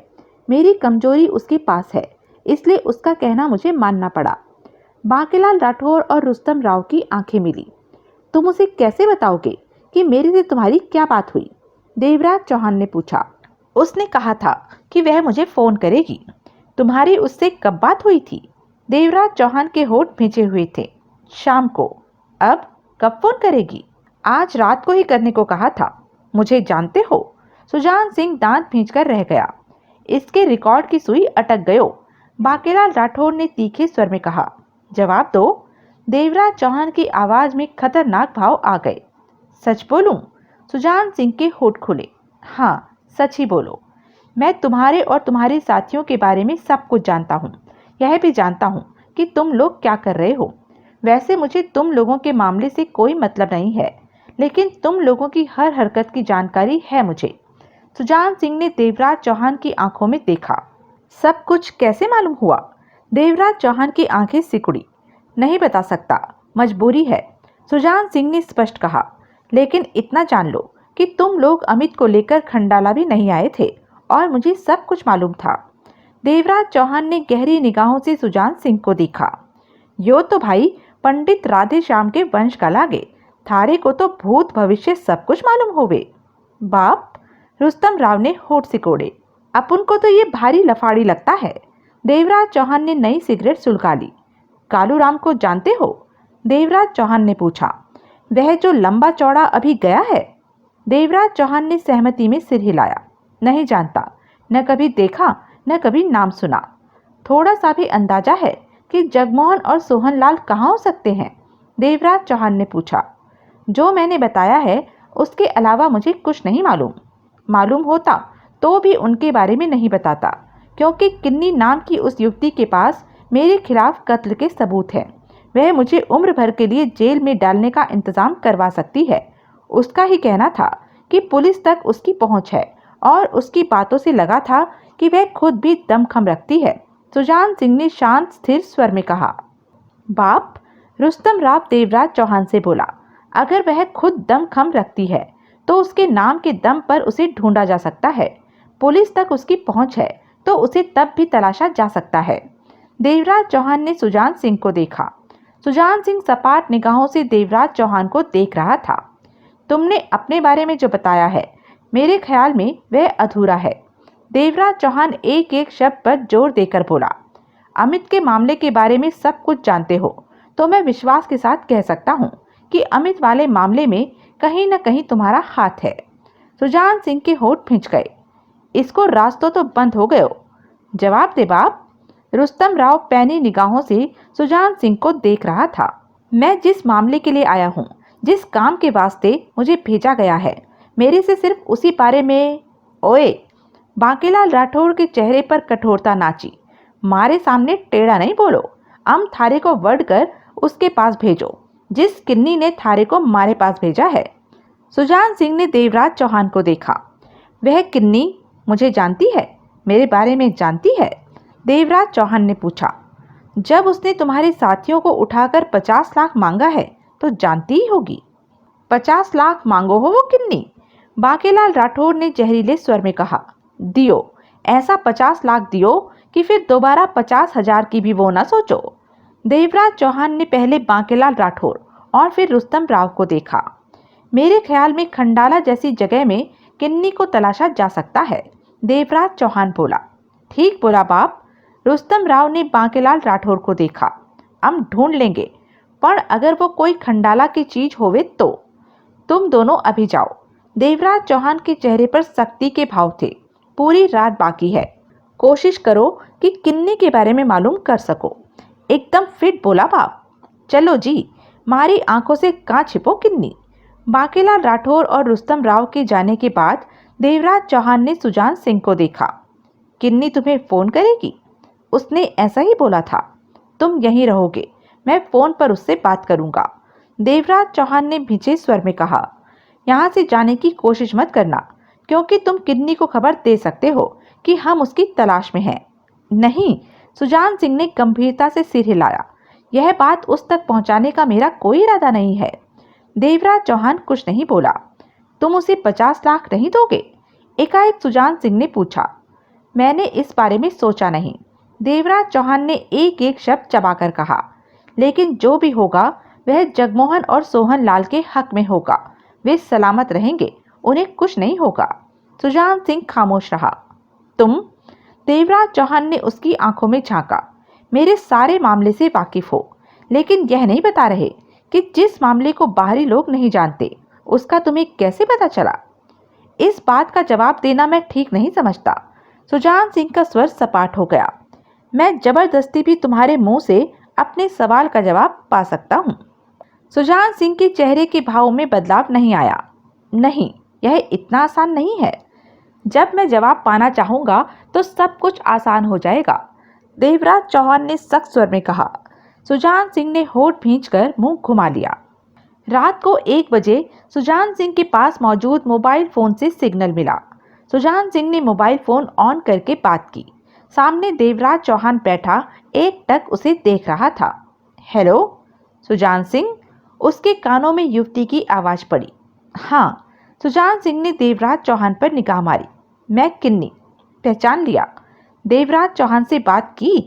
मेरी कमजोरी उसके पास है, इसलिए उसका कहना मुझे मानना पड़ा। बांकेलाल राठौर और रुस्तम राव की आंखें मिली। तुम उसे कैसे बताओगे कि मेरे से तुम्हारी क्या बात हुई? देवराज चौहान ने पूछा। उसने कहा था कि वह मुझे फ़ोन करेगी। तुम्हारी उससे कब बात हुई थी? देवराज चौहान के होठ भींचे हुए थे। शाम को। अब कब फ़ोन करेगी? आज रात को ही करने को कहा था। मुझे जानते हो? सुजान सिंह दांत भींचकर रह गया। इसके रिकॉर्ड की सुई अटक गयो। बांकेलाल राठौर ने तीखे स्वर में कहा। जवाब दो। देवराज चौहान की आवाज़ में खतरनाक भाव आ गए। सच बोलूं? सुजान सिंह के होठ खुले। हाँ, सच ही बोलो। मैं तुम्हारे और तुम्हारे साथियों के बारे में सब कुछ जानता हूँ। यह भी जानता हूँ कि तुम लोग क्या कर रहे हो। वैसे मुझे तुम लोगों के मामले से कोई मतलब नहीं है, लेकिन तुम लोगों की हर हरकत की जानकारी है मुझे। सुजान सिंह ने देवराज चौहान की आंखों में देखा। सब कुछ कैसे मालूम हुआ? देवराज चौहान की आंखें सिकुड़ी। नहीं बता सकता, मजबूरी है, सुजान सिंह ने स्पष्ट कहा। लेकिन इतना जान लो कि तुम लोग अमित को लेकर खंडाला भी नहीं आए थे और मुझे सब कुछ मालूम था। देवराज चौहान ने गहरी निगाहों से सुजान सिंह को देखा। यो तो भाई पंडित राधे श्याम के वंश का लागे, थारे को तो भूत भविष्य सब कुछ मालूम होवे। बाप, रुस्तम राव ने होठ सिकोड़े। अपन को तो ये भारी लफाड़ी लगता है। देवराज चौहान ने नई सिगरेट सुलगा ली। कालू राम को जानते हो? देवराज चौहान ने पूछा। वह जो लंबा चौड़ा अभी गया है? देवराज चौहान ने सहमति में सिर हिलाया। नहीं जानता, न कभी देखा न कभी नाम सुना। थोड़ा सा भी अंदाजा है कि जगमोहन और सोहनलाल कहाँ हो सकते हैं? देवराज चौहान ने पूछा। जो मैंने बताया है उसके अलावा मुझे कुछ नहीं मालूम। मालूम होता तो भी उनके बारे में नहीं बताता, क्योंकि किन्नी नाम की उस युवती के पास मेरे खिलाफ कत्ल के सबूत हैं। वह मुझे उम्र भर के लिए जेल में डालने का इंतजाम करवा सकती है। उसका ही कहना था कि पुलिस तक उसकी पहुंच है और उसकी बातों से लगा था कि वह खुद भी दमखम रखती है। सुजान सिंह ने शांत स्थिर स्वर में कहा। बाप, रुस्तम राव देवराज चौहान से बोला, अगर वह खुद दमखम रखती है तो उसके नाम के दम पर उसे ढूंढा जा सकता है। पुलिस तक उसकी पहुंच है तो उसे तब भी तलाशा जा सकता है। देवराज चौहान ने सुजान सिंह को देखा। सुजान सिंह सपाट निगाहों से देवराज चौहान को देख रहा था। तुमने अपने बारे में जो बताया है, मेरे ख्याल में वह अधूरा है। देवराज चौहान एक एक शब्द पर जोर देकर बोला। अमित के मामले के बारे में सब कुछ जानते हो तो मैं विश्वास के साथ कह सकता हूँ कि अमित वाले मामले में कहीं न कहीं तुम्हारा हाथ है। सुजान सिंह के होठ खिंच गए। इसको रास्तों तो बंद हो गए हो। जवाब दे बाप। रुस्तम राव पैनी निगाहों से सुजान सिंह को देख रहा था। मैं जिस मामले के लिए आया हूँ, जिस काम के वास्ते मुझे भेजा गया है, मेरे से सिर्फ उसी बारे में। ओए, बांकेलाल राठौर के चेहरे पर कठोरता नाची। मारे सामने टेढ़ा नहीं बोलो। हम थारे को वर्ड कर उसके पास भेजो जिस किन्नी ने थारे को मारे पास भेजा है। सुजान सिंह ने देवराज चौहान को देखा। वह किन्नी मुझे जानती है, मेरे बारे में जानती है? देवराज चौहान ने पूछा। जब उसने तुम्हारे साथियों को उठाकर 50 लाख मांगा है तो जानती ही होगी। 50 लाख मांगो हो वो किन्नी? बांकेलाल राठौर ने जहरीले स्वर में कहा। दियो, ऐसा 50 लाख दियो कि फिर दोबारा 50,000 की भी वो ना सोचो। देवराज चौहान ने पहले बांकेलाल राठौर और फिर रुस्तम राव को देखा। मेरे ख्याल में खंडाला जैसी जगह में किन्नी को तलाशा जा सकता है। देवराज चौहान बोला। ठीक बोला बाप। रुस्तम राव ने बांकेलाल राठौर को देखा। हम ढूंढ लेंगे, पर अगर वो कोई खंडाला की चीज होवे तो। तुम दोनों अभी जाओ। देवराज चौहान के चेहरे पर सख्ती के भाव थे। पूरी रात बाकी है, कोशिश करो कि किन्नी के बारे में मालूम कर सको। एकदम फिट बोला बाप। चलो जी, मारी आंखों से कहाँ छिपो किन्नी। बांकेलाल राठौर और रुस्तम राव के जाने के बाद देवराज चौहान ने सुजान सिंह को देखा। किन्नी तुम्हें फोन करेगी? उसने ऐसा ही बोला था। तुम यहीं रहोगे, मैं फोन पर उससे बात करूंगा। देवराज चौहान ने भिजे स्वर में कहा। यहाँ से जाने की कोशिश मत करना, क्योंकि तुम किन्नी को खबर दे सकते हो कि हम उसकी तलाश में हैं। नहीं, सुजान सिंह ने गंभीरता से सिर हिलाया। यह बात उस तक पहुंचाने का मेरा कोई इरादा नहीं है। देवराज चौहान कुछ नहीं बोला। तुम उसे 50 लाख नहीं दोगे? एकाएक सुजान सिंह ने पूछा। मैंने इस बारे में सोचा नहीं। देवराज चौहान ने एक एक शब्द चबाकर कहा। लेकिन जो भी होगा वह जगमोहन और सोहन लाल के हक में होगा। वे सलामत रहेंगे, उन्हें कुछ नहीं होगा। सुजान सिंह खामोश रहा। तुम? देवराज चौहान ने उसकी आंखों में झांका। मेरे सारे मामले से वाकिफ हो, लेकिन यह नहीं बता रहे कि जिस मामले को बाहरी लोग नहीं जानते उसका तुम्हें कैसे पता चला? इस बात का जवाब देना मैं ठीक नहीं समझता। सुजान सिंह का स्वर सपाट हो गया। मैं जबरदस्ती भी तुम्हारे मुंह से अपने सवाल का जवाब पा सकता हूँ। सुजान सिंह के चेहरे के भाव में बदलाव नहीं आया। नहीं, यह इतना आसान नहीं है। जब मैं जवाब पाना चाहूँगा तो सब कुछ आसान हो जाएगा। देवराज चौहान ने सख्त स्वर में कहा। सुजान सिंह ने होठ भींचकर मुंह घुमा लिया। रात को 1 बजे सुजान सिंह के पास मौजूद मोबाइल फोन से सिग्नल मिला। सुजान सिंह ने मोबाइल फोन ऑन करके बात की। सामने देवराज चौहान बैठा एकटक उसे देख रहा था। हेलो सुजान सिंह, उसके कानों में युवती की आवाज़ पड़ी। हाँ, सुजान सिंह ने देवराज चौहान पर निगाह मारी। मैं किन्नी, पहचान लिया? देवराज चौहान से बात की?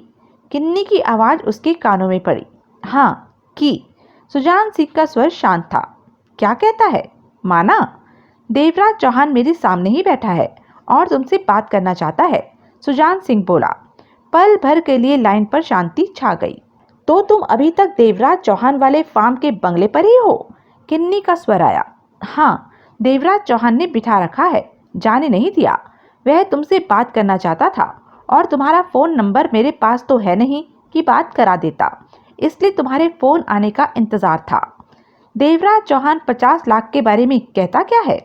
किन्नी की आवाज़ उसके कानों में पड़ी। हाँ की। सुजान सिंह का स्वर शांत था। क्या कहता है? माना? देवराज चौहान मेरे सामने ही बैठा है और तुमसे बात करना चाहता है, सुजान सिंह बोला। पल भर के लिए लाइन पर शांति छा गई। तो तुम अभी तक देवराज चौहान वाले फार्म के बंगले पर ही हो? किन्नी का स्वर आया। हाँ, देवराज चौहान ने बिठा रखा है, जाने नहीं दिया। वह तुमसे बात करना चाहता था और तुम्हारा फ़ोन नंबर मेरे पास तो है नहीं कि बात करा देता, इसलिए तुम्हारे फ़ोन आने का इंतज़ार था। देवराज चौहान 50 लाख के बारे में कहता क्या है?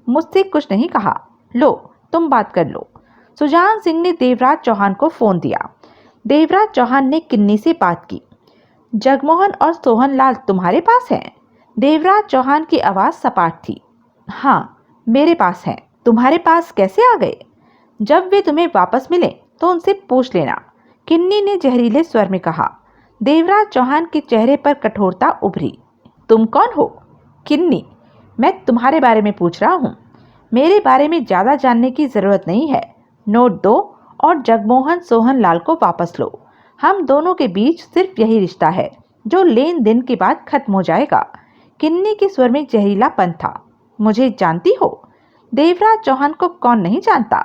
मुझसे कुछ नहीं कहा। लो तुम बात कर लो। सुजान सिंह ने देवराज चौहान को फ़ोन दिया। देवराज चौहान ने किन्नी से बात की। जगमोहन और सोहनलाल तुम्हारे पास हैं? देवराज चौहान की आवाज़ सपाट थी। हाँ, मेरे पास हैं। तुम्हारे पास कैसे आ गए? जब वे तुम्हें वापस मिले तो उनसे पूछ लेना, किन्नी ने जहरीले स्वर में कहा। देवराज चौहान के चेहरे पर कठोरता उभरी। तुम कौन हो? किन्नी, मैं तुम्हारे बारे में पूछ रहा हूँ। मेरे बारे में ज़्यादा जानने की ज़रूरत नहीं है। नोट दो और जगमोहन सोहनलाल को वापस लो। हम दोनों के बीच सिर्फ यही रिश्ता है जो लेन देन के बाद खत्म हो जाएगा। किन्नी के स्वर में जहरीलापन था। मुझे जानती हो? देवराज चौहान को कौन नहीं जानता?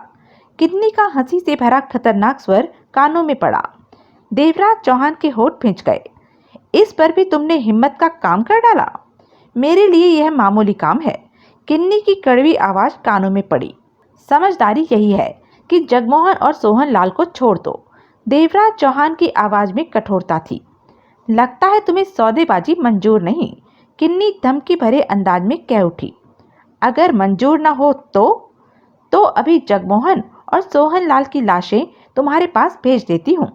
किन्नी का हंसी से भरा खतरनाक स्वर कानों में पड़ा। देवराज चौहान के होठ भींच गए। इस पर भी तुमने हिम्मत का काम कर डाला? मेरे लिए यह मामूली काम है। किन्नी की कड़वी आवाज़ कानों में पड़ी। समझदारी यही है कि जगमोहन और सोहनलाल को छोड़ दो। देवराज चौहान की आवाज़ में कठोरता थी। लगता है तुम्हें सौदेबाजी मंजूर नहीं, किन्नी धमकी भरे अंदाज में कह उठी। अगर मंजूर न हो तो अभी जगमोहन और सोहनलाल की लाशें तुम्हारे पास भेज देती हूँ।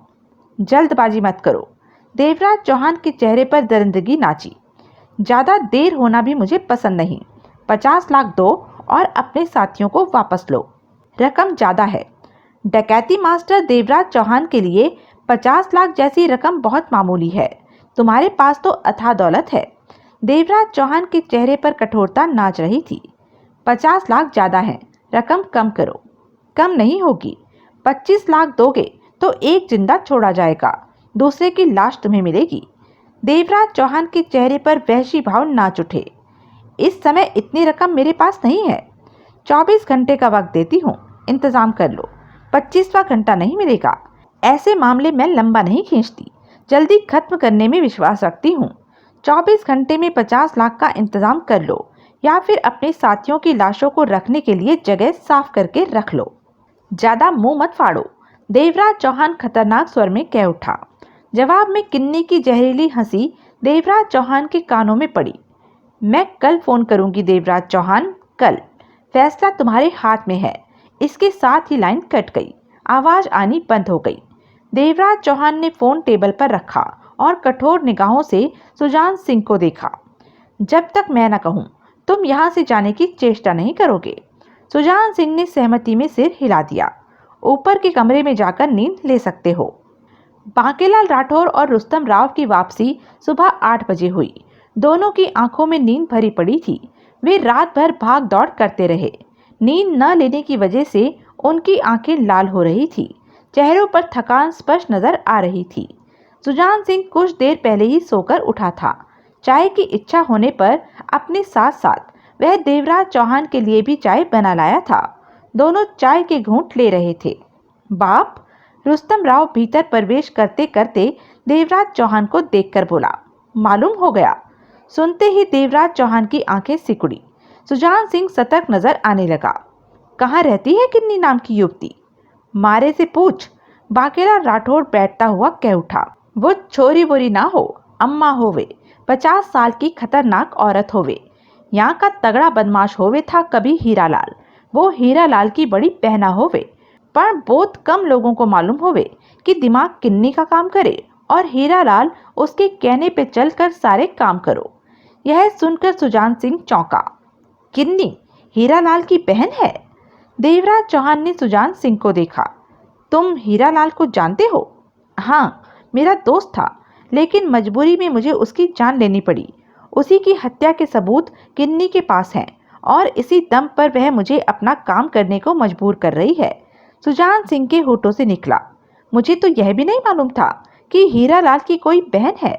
जल्दबाजी मत करो। देवराज चौहान के चेहरे पर दरिंदगी नाची। ज़्यादा देर होना भी मुझे पसंद नहीं। 50 लाख दो और अपने साथियों को वापस लो। रकम ज़्यादा है। डकैती मास्टर देवराज चौहान के लिए 50 लाख जैसी रकम बहुत मामूली है। तुम्हारे पास तो अथाह दौलत है। देवराज चौहान के चेहरे पर कठोरता नाच रही थी। 50 लाख ज़्यादा है, रकम कम करो। कम नहीं होगी। 25 लाख दोगे तो एक जिंदा छोड़ा जाएगा, दूसरे की लाश तुम्हें मिलेगी। देवराज चौहान के चेहरे पर वहशी भाव नाच उठे। इस समय इतनी रकम मेरे पास नहीं है। 24 घंटे का वक्त देती हूँ, इंतज़ाम कर लो। 25वां घंटा नहीं मिलेगा। ऐसे मामले मैं लंबा नहीं खींचती, जल्दी खत्म करने में विश्वास रखती हूँ। 24 घंटे में 50 लाख का इंतज़ाम कर लो या फिर अपने साथियों की लाशों को रखने के लिए जगह साफ करके रख लो। ज़्यादा मुंह मत फाड़ो। देवराज चौहान खतरनाक स्वर में कह उठा। जवाब में किन्नी की जहरीली हंसी देवराज चौहान के कानों में पड़ी। मैं कल फ़ोन करूंगी देवराज चौहान, कल। फैसला तुम्हारे हाथ में है। इसके साथ ही लाइन कट गई। आवाज़ आनी बंद हो गई। देवराज चौहान ने फ़ोन टेबल पर रखा और कठोर निगाहों से सुजान सिंह को देखा। जब तक मैं न कहूँ तुम यहाँ से जाने की चेष्टा नहीं करोगे। सुजान सिंह ने सहमति में सिर हिला दिया। ऊपर के कमरे में जाकर नींद ले सकते हो। बांकेलाल राठौर और रुस्तम राव की वापसी सुबह 8 बजे हुई। दोनों की आंखों में नींद भरी पड़ी थी। वे रात भर भाग दौड़ करते रहे। नींद न लेने की वजह से उनकी आंखें लाल हो रही थी। चेहरों पर थकान स्पष्ट नजर आ रही थी। सुजान सिंह कुछ देर पहले ही सोकर उठा था। चाय की इच्छा होने पर अपने साथ साथ वह देवराज चौहान के लिए भी चाय बना लाया था। दोनों चाय के घूंट ले रहे थे। बाप, रुस्तम राव भीतर प्रवेश करते करते देवराज चौहान को देखकर बोला। मालूम हो गया। सुनते ही देवराज चौहान की आंखें सिकुड़ी। सुजान सिंह सतर्क नजर आने लगा। कहाँ रहती है किन्नी नाम की युवती? मारे से पूछ। बांकेला राठौड़ बैठता हुआ कह उठा। वो छोरी बोरी ना हो, अम्मा होवे। 50 साल की खतरनाक औरत होवे। यहाँ का तगड़ा बदमाश होवे था कभी हीरालाल। वो हीरालाल की बड़ी बहना होवे। पर बहुत कम लोगों को मालूम होवे कि दिमाग किन्नी का काम करे और हीरालाल उसके कहने पे चलकर सारे काम करो। यह सुनकर सुजान सिंह चौंका। किन्नी हीरालाल की बहन है? देवराज चौहान ने सुजान सिंह को देखा। तुम हीरालाल को जानते हो? हाँ, मेरा दोस्त था, लेकिन मजबूरी में मुझे उसकी जान लेनी पड़ी। उसी की हत्या के सबूत किन्नी के पास हैं और इसी दम पर वह मुझे अपना काम करने को मजबूर कर रही है। सुजान सिंह के होठों से निकला। मुझे तो यह भी नहीं मालूम था कि हीरालाल की कोई बहन है।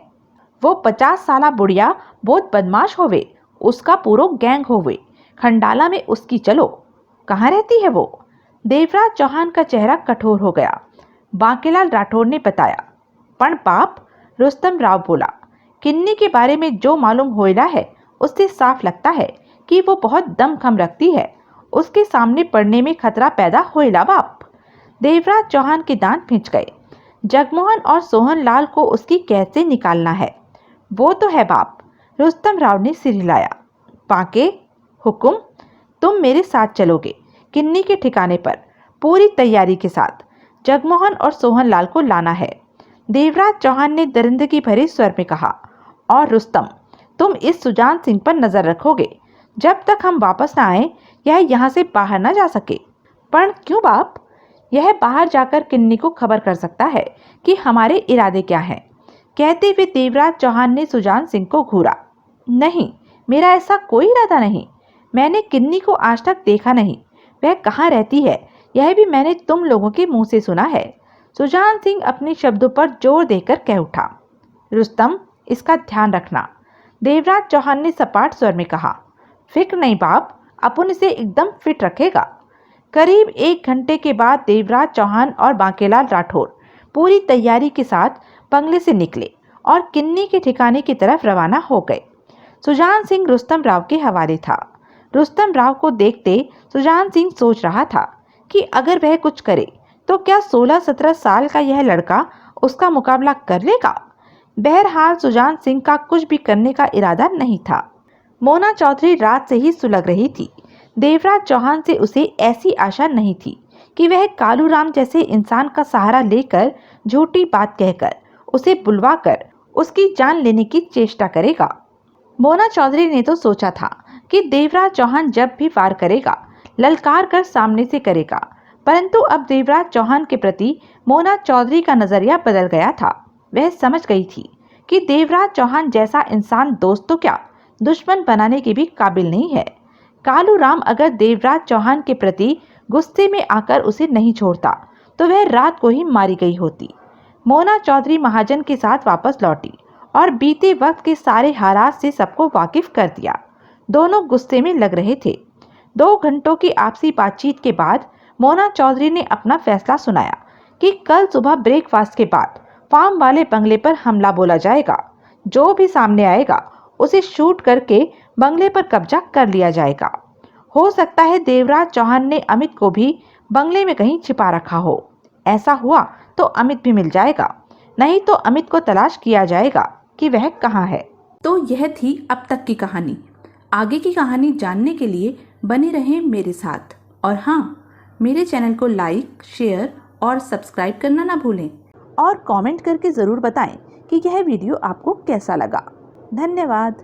वो 50 साला बुढ़िया बहुत बदमाश होवे, उसका पूरो गैंग होवे। खंडाला में उसकी चलो। कहाँ रहती है वो? देवराज चौहान का चेहरा कठोर हो गया। बांकेलाल राठौर ने बताया। पण बाप, रुस्तम राव बोला, किन्नी के बारे में जो मालूम होइला है उससे साफ लगता है कि वो बहुत दमखम रखती है। उसके सामने पड़ने में खतरा पैदा होइला बाप। देवराज चौहान के दांत भिंच गए। जगमोहन और सोहन लाल को उसकी कैद से निकालना है। वो तो है बाप। रुस्तम राव ने सिर हिलाया। बांके, हुकुम, तुम मेरे साथ चलोगे किन्नी के ठिकाने पर, पूरी तैयारी के साथ। जगमोहन और सोहन लाल को लाना है। देवराज चौहान ने दरिंदगी भरे स्वर में कहा। और रुस्तम, तुम इस सुजान सिंह पर नजर रखोगे। जब तक हम वापस न आए यह यहाँ से बाहर न जा सके। पर क्यों बाप? यह बाहर जाकर किन्नी को खबर कर सकता है कि हमारे इरादे क्या हैं। कहते हुए देवराज चौहान ने सुजान सिंह को घूरा। नहीं, मेरा ऐसा कोई इरादा नहीं। मैंने किन्नी को आज तक देखा नहीं। वह कहाँ रहती है यह भी मैंने तुम लोगों के मुंह से सुना है। सुजान सिंह अपने शब्दों पर जोर देकर कह उठा। रुस्तम, इसका ध्यान रखना। देवराज चौहान ने सपाट स्वर में कहा। फिक्र नहीं बाप, अपन इसे एकदम फिट रखेगा। करीब 1 घंटे के बाद देवराज चौहान और बांकेलाल राठौर पूरी तैयारी के साथ बंगले से निकले और किन्नी के ठिकाने की तरफ रवाना हो गए। सुजान सिंह रुस्तम राव के हवाले था। रुस्तम राव को देखते सुजान सिंह सोच रहा था कि अगर वह कुछ करे तो क्या 16-17 साल का यह लड़का उसका मुकाबला कर लेगा। बहरहाल सुजान सिंह का कुछ भी करने का इरादा नहीं था। मोना चौधरी रात से ही सुलग रही थी। देवराज चौहान से उसे ऐसी आशा नहीं थी कि वह कालूराम जैसे इंसान का सहारा लेकर झूठी बात कहकर उसे बुलवाकर उसकी जान लेने की चेष्टा करेगा। मोना चौधरी ने तो सोचा था कि देवराज चौहान जब भी वार करेगा ललकार कर सामने से करेगा, परंतु अब देवराज चौहान के प्रति मोना चौधरी का नजरिया बदल गया था। वह समझ गई थी कि देवराज चौहान जैसा इंसान दोस्त तो क्या दुश्मन बनाने के भी काबिल नहीं है। कालूराम अगर देवराज चौहान के प्रति गुस्से में आकर उसे नहीं छोड़ता तो वह रात को ही मारी गई होती। मोना चौधरी महाजन के साथ वापस लौटी और बीते वक्त के सारे हालात से सबको वाकिफ कर दिया। दोनों गुस्से में लग रहे थे। 2 घंटों की आपसी बातचीत के बाद मोना चौधरी ने अपना फैसला सुनाया कि कल सुबह ब्रेकफास्ट के बाद फार्म वाले बंगले पर हमला बोला जाएगा। जो भी सामने आएगा उसे शूट करके बंगले पर कब्जा कर लिया जाएगा। हो सकता है देवराज चौहान ने अमित को भी बंगले में कहीं छिपा रखा हो। ऐसा हुआ तो अमित भी मिल जाएगा, नहीं तो अमित को तलाश किया जाएगा कि वह कहाँ है। तो यह थी अब तक की कहानी। आगे की कहानी जानने के लिए बने रहें मेरे साथ। और हाँ, मेरे चैनल को लाइक, शेयर और सब्सक्राइब करना ना भूलें। और कमेंट करके ज़रूर बताएं कि यह वीडियो आपको कैसा लगा। धन्यवाद।